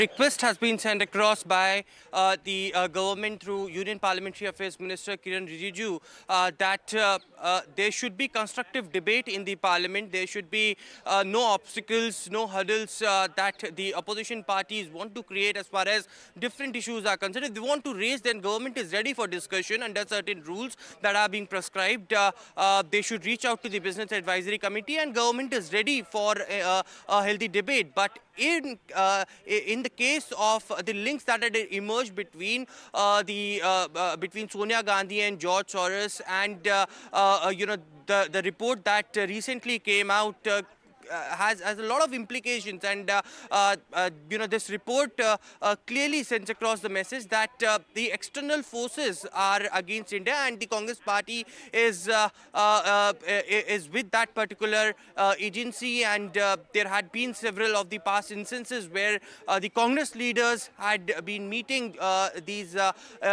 Request has been sent across by the government through Union Parliamentary Affairs Minister Kiren Rijiju that there should be constructive debate in the parliament. There should be no obstacles, no hurdles that the opposition parties want to create as far as different issues are concerned. If they want to raise, then government is ready for discussion under certain rules that are being prescribed. They should reach out to the Business Advisory Committee, and government is ready for a healthy debate. But in the case of the links that had emerged between between Sonia Gandhi and George Soros, and the report that recently came out has a lot of implications, and this report clearly sends across the message that the external forces are against India, and the Congress party is with that particular agency. And there had been several of the past instances where the Congress leaders had been meeting these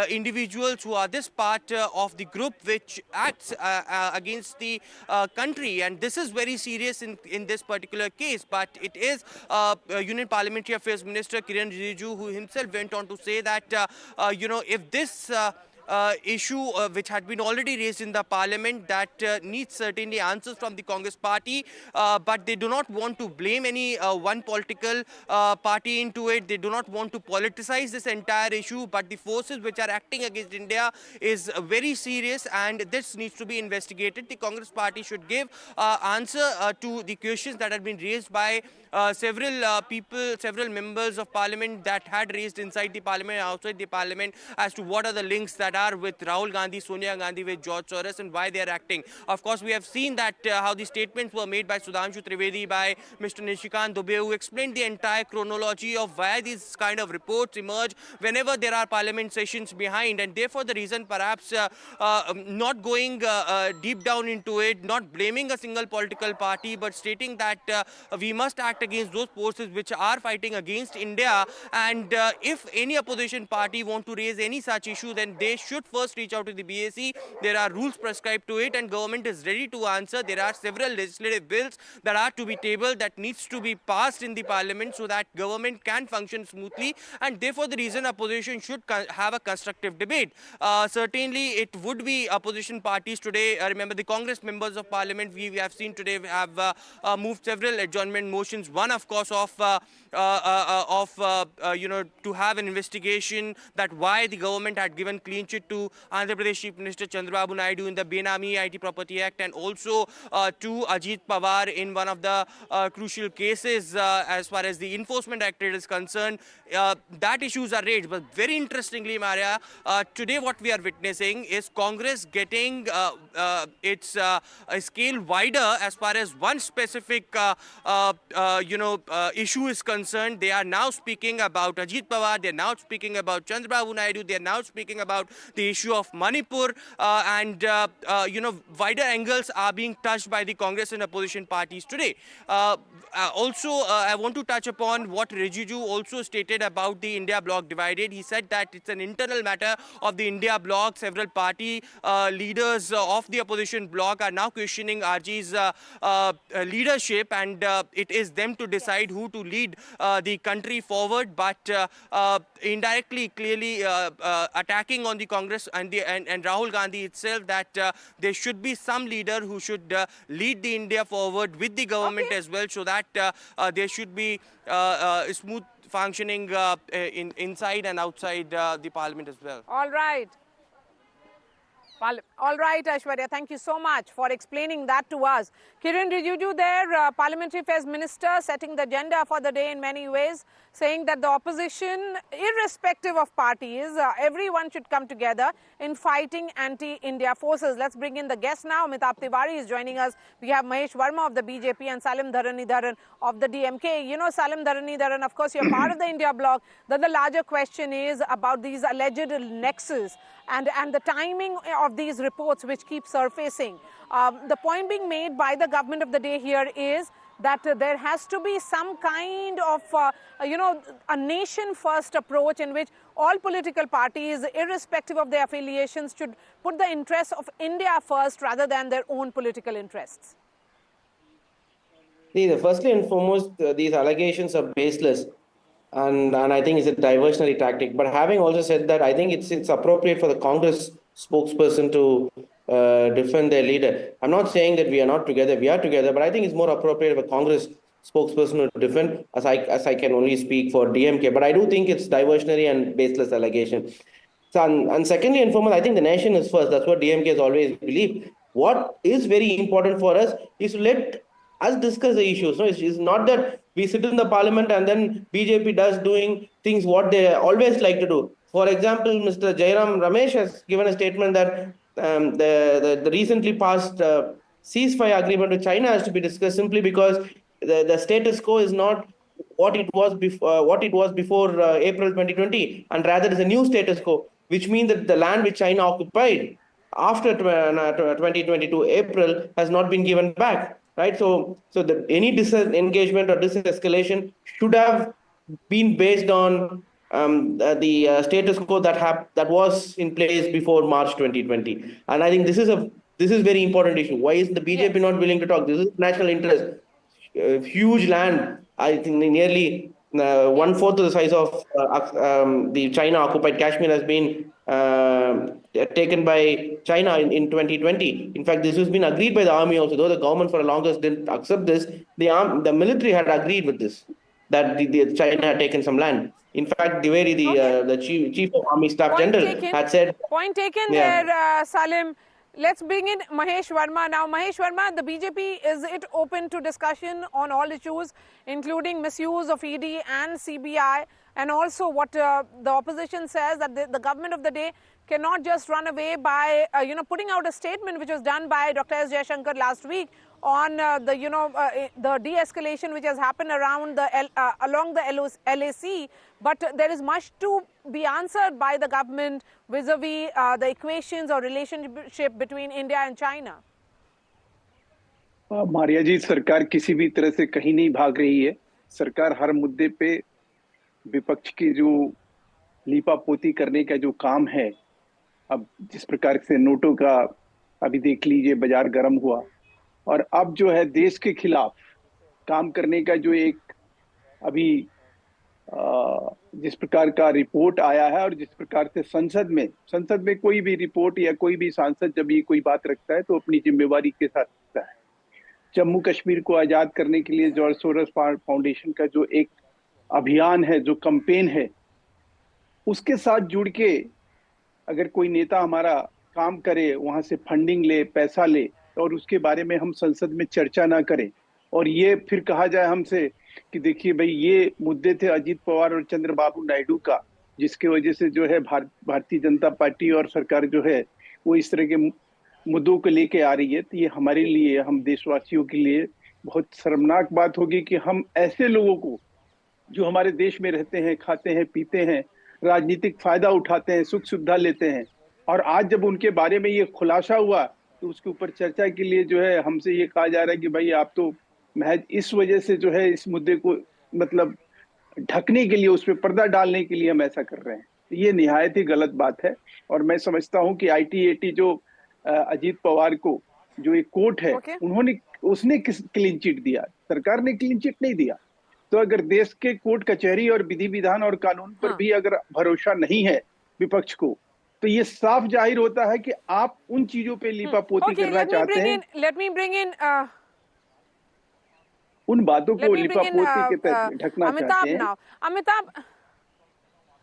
individuals who are this part of the group which acts against the country, and this is very serious in this particular case. But it is Union Parliamentary Affairs Minister Kiren Rijiju who himself went on to say that if this issue which had been already raised in the parliament, that needs certainly answers from the Congress party, but they do not want to blame any one political party into it. They do not want to politicize this entire issue, but the forces which are acting against India is very serious, and this needs to be investigated. The Congress party should give answer to the questions that have been raised by several members of parliament that had raised inside the parliament and outside the parliament as to what are the links that are with Rahul Gandhi, Sonia Gandhi, with George Soros, and why they are acting. Of course, we have seen that how the statements were made by Sudhanshu Trivedi, by Mr. Nishikant Dubey, who explained the entire chronology of why these kind of reports emerge whenever there are parliament sessions behind, and therefore the reason perhaps not going deep down into it, not blaming a single political party, but stating that we must act against those forces which are fighting against India. And if any opposition party want to raise any such issue, then they should first reach out to the BAC. There are rules prescribed to it, and government is ready to answer. There are several legislative bills that are to be tabled, that needs to be passed in the parliament so that government can function smoothly, and therefore the reason opposition should have a constructive debate. Certainly it would be opposition parties today. Remember, the Congress members of parliament, we have seen today, have moved several adjournment motions. One, of course, to have an investigation that why the government had given clean chit to Andhra Pradesh Chief Minister Chandrababu Naidu in the Benami IT Property Act, and also to Ajit Pawar in one of the crucial cases as far as the Enforcement Act is concerned. That issues are raised. But very interestingly, Maria, today what we are witnessing is Congress getting its scale wider as far as one specific issue is concerned. They are now speaking about Ajit Pawar. They are now speaking about Chandrababu Naidu. They are now speaking about the issue of Manipur, and wider angles are being touched by the Congress and opposition parties today. Also, I want to touch upon what Rijiju also stated about the India bloc divided. He said that it's an internal matter of the India bloc. Several party leaders of the opposition bloc are now questioning RG's leadership, and it is them to decide who to lead the country forward. But indirectly, clearly attacking on the Congress and Rahul Gandhi itself, that there should be some leader who should lead the India forward with the government as well, so that there should be smooth functioning inside and outside the parliament as well. All right. All right, Aishwarya, thank you so much for explaining that to us. Kiren Rijiju there, Parliamentary Affairs Minister, setting the agenda for the day in many ways, saying that the opposition, irrespective of parties, everyone should come together in fighting anti-India forces. Let's bring in the guest now. Amitabh Tiwari is joining us. We have Mahesh Verma of the BJP and Salim Dharanidharan of the DMK. You know, Salim Dharanidharan, of course, you're part of the India bloc. Then the larger question is about these alleged nexus and the timing of these reports which keep surfacing. The point being made by the government of the day here is that there has to be some kind of, a nation-first approach in which all political parties, irrespective of their affiliations, should put the interests of India first rather than their own political interests. See, firstly and foremost, these allegations are baseless. and I think it's a diversionary tactic. But having also said that, I think it's appropriate for the Congress spokesperson to defend their leader. I'm not saying that we are not together. We are together, but I think it's more appropriate for Congress spokesperson to defend, as I can only speak for DMK. But I do think it's diversionary and baseless allegation. So, and secondly and foremost, I think the nation is first. That's what DMK has always believed. What is very important for us is to let us discuss the issues. No, it's not that we sit in the parliament and then BJP does doing things what they always like to do. For example, Mr. Jairam Ramesh has given a statement that the recently passed ceasefire agreement with China has to be discussed simply because the status quo is not what it was before April 2020, and rather is a new status quo, which means that the land which China occupied after 2022 April has not been given back, right? So any disengagement or disescalation should have been based on the status quo that was in place before March 2020, and I think this is very important issue. Why is the BJP Yes. not willing to talk? This is national interest. Huge land. I think nearly one-fourth of the size of the China-occupied Kashmir has been taken by China in 2020. In fact, this has been agreed by the army also. Though the government for the longest didn't accept this, the military had agreed with this, that the China had taken some land. In fact, the chief of army staff general had said, Point taken yeah. there, Salim. Let's bring in Mahesh Verma now. Mahesh Verma, the BJP, is it open to discussion on all issues, including misuse of ED and CBI, and also what the opposition says that the government of the day cannot just run away by putting out a statement which was done by Dr. S. Jaishankar last week on the de-escalation which has happened around along the LAC, but there is much to be answered by the government vis-a-vis the equations or relationship between India and China. Maria जी, सरकार किसी भी तरह से कहीं नहीं भाग रही है। सरकार हर मुद्दे पे विपक्ष की जो लीपापोती करने का जो काम है, अब जिस प्रकार से नोटों का अभी देख लीजिए बाजार गर्म हुआ, और अब जो है देश के खिलाफ काम करने का जो एक अभी जिस प्रकार का रिपोर्ट आया है, और जिस प्रकार से संसद में कोई भी रिपोर्ट या कोई भी सांसद जब ये कोई बात रखता है तो अपनी जिम्मेवारी के साथ रखता है। जम्मू कश्मीर को आजाद करने के लिए जॉर्ज सोरस फाउंडेशन का जो एक अभियान है, जो कैंपेन है, उसके साथ जुड़ के अगर कोई नेता हमारा काम करे, वहां से फंडिंग ले, पैसा ले, और उसके बारे में हम संसद में चर्चा ना करें, और ये फिर कहा जाए हमसे कि देखिए भाई ये मुद्दे थे अजीत पवार और चंद्रबाबू नायडू का, जिसके वजह से जो है भारतीय जनता पार्टी और सरकार जो है वो इस तरह के मुद्दों को लेके आ रही है, तो ये हमारे लिए, हम देशवासियों के लिए बहुत शर्मनाक बात होगी कि हम ऐसे लोगों को जो हमारे देश में रहते हैं, खाते हैं, पीते हैं, राजनीतिक फायदा उठाते हैं, सुख सुविधा लेते हैं, और आज जब उनके बारे में ये खुलासा हुआ तो उसके ऊपर चर्चा के लिए जो है हमसे ये कहा जा रहा है कि भाई आप तो महज इस वजह से जो है इस मुद्दे को मतलब ढकने के लिए, उस पर पर्दा डालने के लिए हम ऐसा कर रहे हैं। ये निहायत ही गलत बात है, और मैं समझता हूं कि IT-AT जो अजीत पवार को जो एक कोर्ट है, उसने क्लीन चिट दिया, सरकार ने क्लीन चिट नहीं दिया। तो अगर देश के कोर्ट कचहरी और विधि विधान और कानून पर भी अगर भरोसा नहीं है विपक्ष को, तो ये साफ जाहिर होता है कि आप उन चीजों पे लीपापोती करना चाहते हैं। Let me bring in उन बातों को लीपापोती के तहत ढकना चाहते हैं।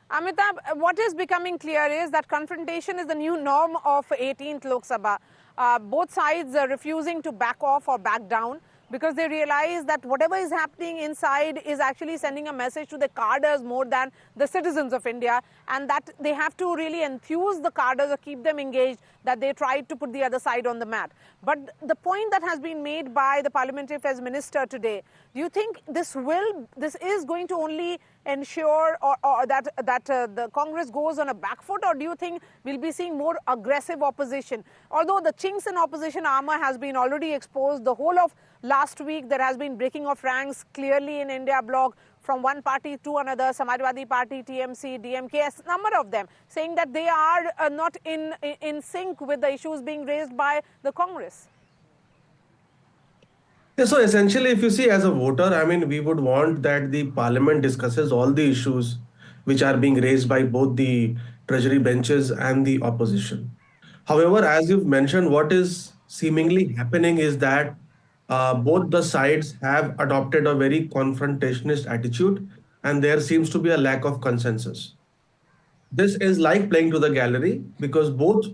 Amitabh, what is becoming clear is that confrontation is the new norm of 18th Lok Sabha. Both sides are refusing to back off or back down because they realize that whatever is happening inside is actually sending a message to the cadres more than the citizens of India, and that they have to really enthuse the cadres or keep them engaged, that they tried to put the other side on the mat. But the point that has been made by the Parliamentary Affairs Minister today, do you think this is going to only ensure or that the Congress goes on a back foot, or do you think we'll be seeing more aggressive opposition? Although the chinks in opposition armor has been already exposed, the whole of last week there has been breaking of ranks clearly in India bloc from one party to another, Samajwadi Party, TMC, DMK, a number of them saying that they are not in sync with the issues being raised by the Congress. Yeah, so essentially, if you see as a voter, I mean, we would want that the parliament discusses all the issues which are being raised by both the treasury benches and the opposition. However, as you've mentioned, what is seemingly happening is that both the sides have adopted a very confrontationist attitude, and there seems to be a lack of consensus. This is like playing to the gallery because both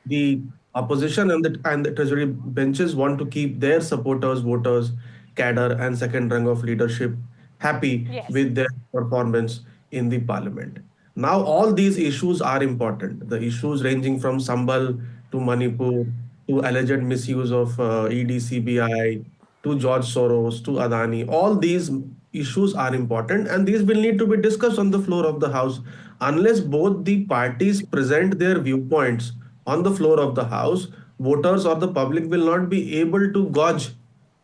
the opposition and the treasury benches want to keep their supporters, voters, cadre, and second rung of leadership happy Yes. with their performance in the parliament. Now, all these issues are important. The issues ranging from Sambal to Manipur to alleged misuse of EDCBI to George Soros to Adani, all these issues are important and these will need to be discussed on the floor of the House. Unless both the parties present their viewpoints on the floor of the House, voters or the public will not be able to gauge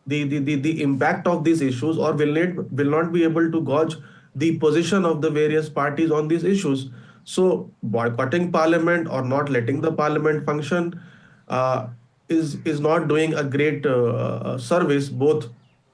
the impact of these issues or will not be able to gauge the position of the various parties on these issues. So boycotting parliament or not letting the parliament function uh, is not doing a great service both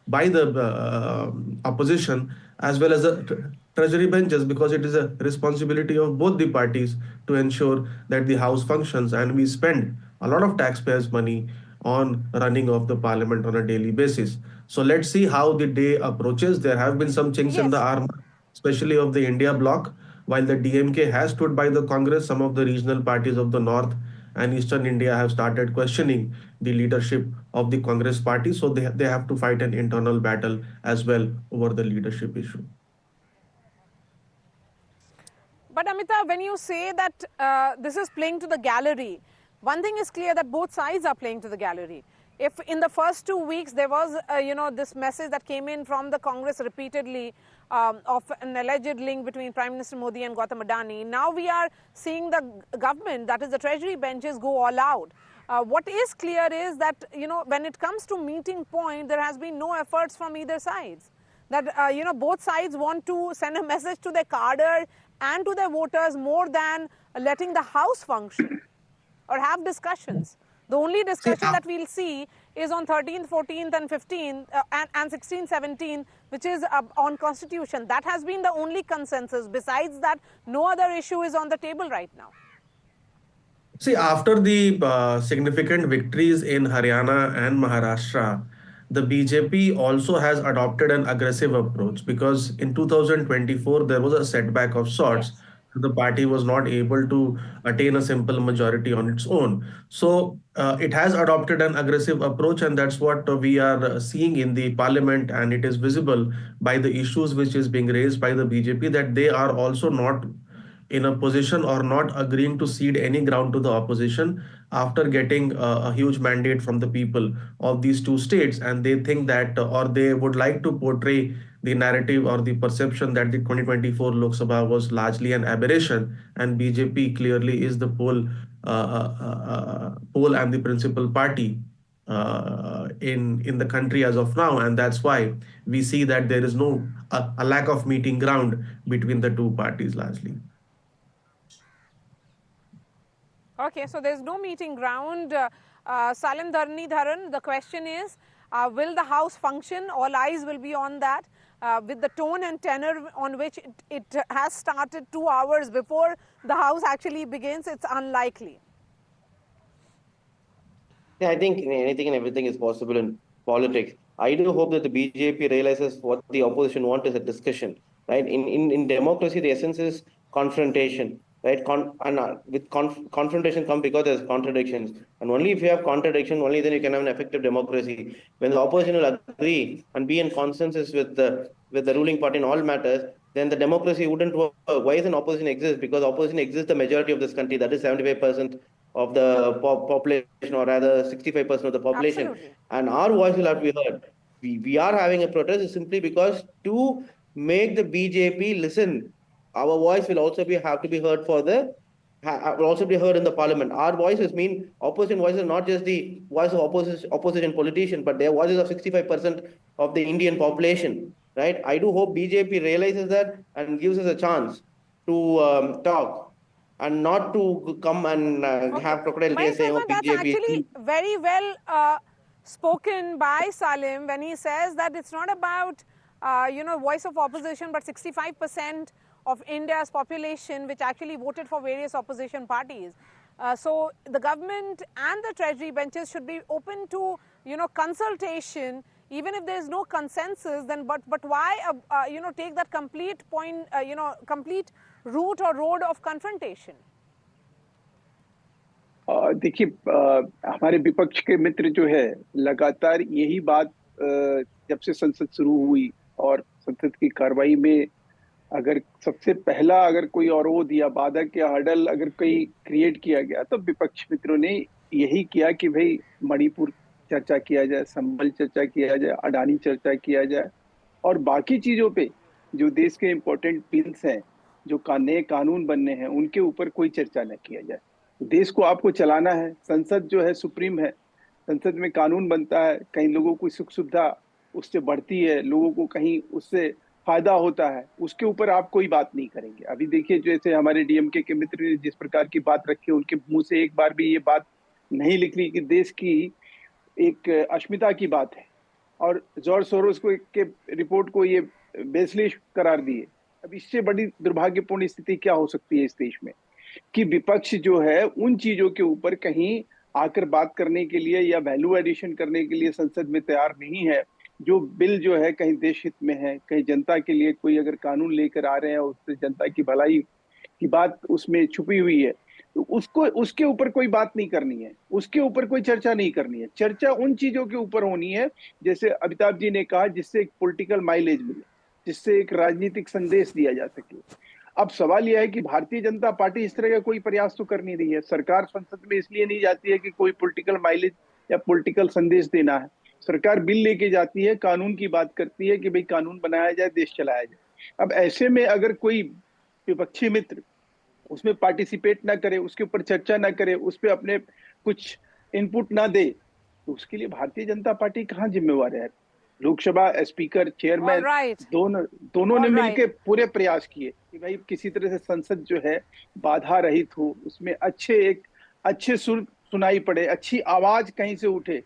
by the opposition as well as the treasury benches, because it is a responsibility of both the parties to ensure that the house functions, and we spend a lot of taxpayers money on running of the parliament on a daily basis. So let's see how the day approaches. There have been some chinks in the Yes. armor, especially of the India bloc. While the DMK has stood by the Congress, some of the regional parties of the North and Eastern India have started questioning the leadership of the Congress party. So they have to fight an internal battle as well over the leadership issue. But Amita, when you say that this is playing to the gallery, one thing is clear that both sides are playing to the gallery. If in the first 2 weeks there was, this message that came in from the Congress repeatedly of an alleged link between Prime Minister Modi and Gautam Adani, now we are seeing the government, that is the treasury benches, go all out. What is clear is that, when it comes to meeting point, there has been no efforts from either sides. That, both sides want to send a message to their cadre and to their voters more than letting the House function or have discussions. The only discussion that we'll see is on 13th, 14th and 15th and 16th, 17th, which is on Constitution. That has been the only consensus. Besides that, no other issue is on the table right now. See, after the significant victories in Haryana and Maharashtra, the BJP also has adopted an aggressive approach because in 2024 there was a setback of sorts. Yes. The party was not able to attain a simple majority on its own. So it has adopted an aggressive approach, and that's what we are seeing in the parliament. And it is visible by the issues which is being raised by the BJP that they are also not in a position or not agreeing to cede any ground to the opposition after getting a huge mandate from the people of these two states. And they think that, or they would like to portray the narrative or the perception that the 2024 Lok Sabha was largely an aberration, and BJP clearly is the pole and the principal party in the country as of now, and that's why we see that there is a lack of meeting ground between the two parties largely. Okay, so there's no meeting ground. Salim Dharni Dharan, the question is, will the House function? All eyes will be on that. With the tone and tenor on which it has started 2 hours before the House actually begins, it's unlikely. Yeah, I think anything and everything is possible in politics. I do hope that the BJP realizes what the opposition wants is a discussion, right? In democracy, the essence is confrontation, right? Confrontation comes because there's contradictions, and only if you have contradiction, only then you can have an effective democracy. When the opposition will agree and be in consensus with the ruling party in all matters, then the democracy wouldn't work. Why is an opposition exist? Because opposition exists the majority of this country, that is 75% of the population, or rather 65% of the population. Absolutely. And our voice will have to be heard. We are having a protest simply because to make the BJP listen, our voice will also have to be heard will also be heard in the parliament. Our voices mean opposition voices, not just the voice of opposition politician, but their voices of 65% of the Indian population, right? I do hope BJP realizes that and gives us a chance to talk, and not to come and have crocodile tears saying, oh, That's BJP. actually very well spoken by Salim when he says that it's not about, voice of opposition, but 65% of India's population which actually voted for various opposition parties. So the government and the treasury benches should be open to, consultation, even if there is no consensus. Then, but why, take that complete point, complete route or road of confrontation? देखिए, हमारे विपक्ष के मित्र जो है लगातार यही बात जब से संसद शुरू हुई और संसद की कार्रवाई में अगर सबसे पहला अगर कोई अवरोध या बाधक या हर्डल अगर कोई क्रिएट किया गया तो विपक्ष मित्रों ने यही किया कि भाई मणिपुर चर्चा किया जाए, संबल चर्चा किया जाए, अडानी चर्चा किया जाए और बाकी चीजों पे जो देश के इम्पोर्टेंट बिल्स हैं, जो नए कानून बनने हैं, उनके ऊपर कोई चर्चा न किया जाए। देश को आपको चलाना है, संसद जो है सुप्रीम है, संसद में कानून बनता है, कहीं लोगों की सुख सुविधा उससे बढ़ती है, लोगों को कहीं उससे फायदा होता है, उसके ऊपर आप कोई बात नहीं करेंगे। अभी देखिए जैसे हमारे डीएमके के मित्र ने जिस प्रकार की बात रखी, उनके मुंह से एक बार भी ये बात नहीं निकली कि देश की एक अस्मिता की बात है और जॉर्ज सोरोस को के रिपोर्ट को ये बेसलेस करार दिए। अब इससे बड़ी दुर्भाग्यपूर्ण स्थिति क्या हो सकती है इस देश में कि विपक्ष जो है उन चीजों के ऊपर कहीं आकर बात करने के लिए या वैल्यू एडिशन करने के लिए संसद में तैयार नहीं है। जो बिल जो है कहीं देश हित में है, कहीं जनता के लिए कोई अगर कानून लेकर आ रहे हैं और उससे जनता की भलाई की बात उसमें छुपी हुई है तो उसके ऊपर कोई बात नहीं करनी है, उसके ऊपर कोई चर्चा नहीं करनी है। चर्चा उन चीजों के ऊपर होनी है जैसे अमिताभ जी ने कहा, जिससे एक पॉलिटिकल माइलेज मिले, जिससे एक राजनीतिक संदेश दिया जा सके। अब सवाल यह है कि भारतीय जनता पार्टी इस तरह का कोई प्रयास तो कर नहीं रही है। सरकार संसद में इसलिए नहीं जाती है कि कोई पॉलिटिकल माइलेज या पॉलिटिकल संदेश देना है। सरकार बिल लेके जाती है, कानून की बात करती है कि भाई कानून बनाया जाए, देश चलाया जाए। अब ऐसे में अगर कोई विपक्षी मित्र उसमें पार्टिसिपेट ना करे, उसके ऊपर चर्चा ना करे, उस पर अपने कुछ इनपुट ना दे, तो उसके लिए भारतीय जनता पार्टी कहाँ जिम्मेवार है? लोकसभा स्पीकर, चेयरमैन दोनों ने मिलकर पूरे प्रयास किए कि भाई किसी तरह से संसद जो है बाधा रहित हो, उसमें अच्छे सुर सुनाई पड़े, अच्छी आवाज कहीं से उठे